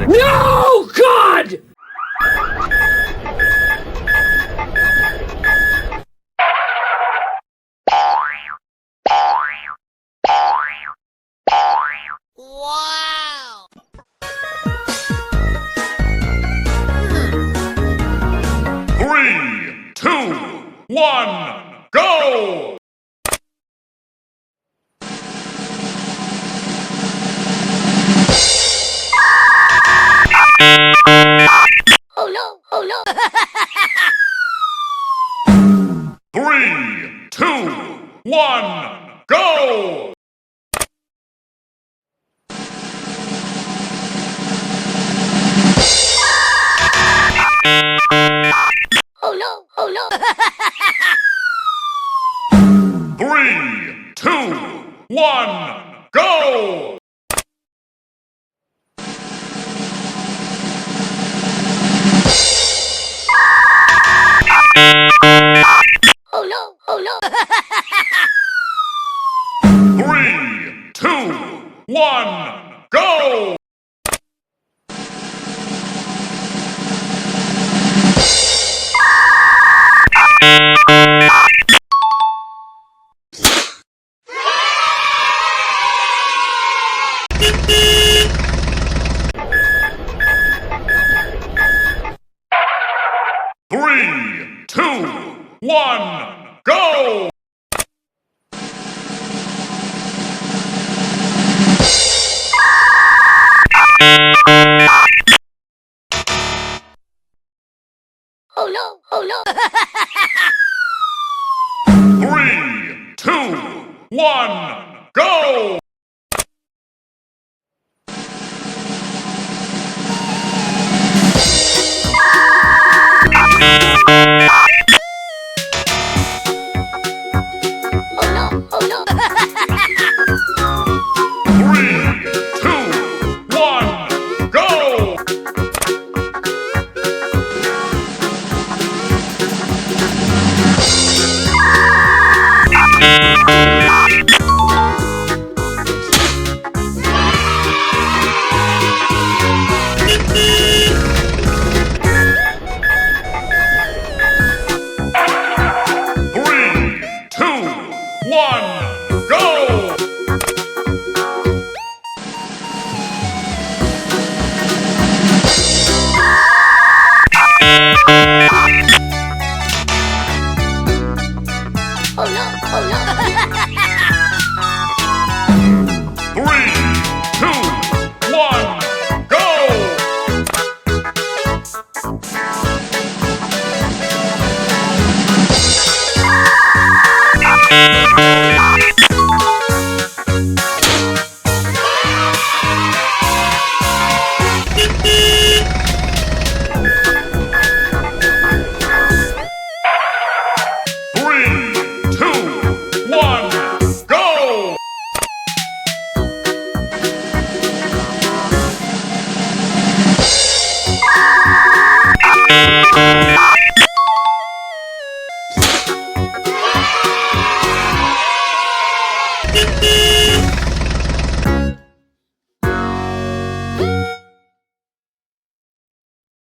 No, God! Wow! 3, 2, 1, go! Oh no! Oh no! 3, 2, 1, go! Oh no! Oh no! 3, 2, 1, go! Oh no! Oh no! 3, 2, 1, go! Three, two, one, go! Oh no! Oh no! 3, 2, 1, go! Oh no! Oh no! 3, 2, 1, go! Three, two, one, go! Oh no! Oh no! 3, 2, 1, go! Three, two, one, go!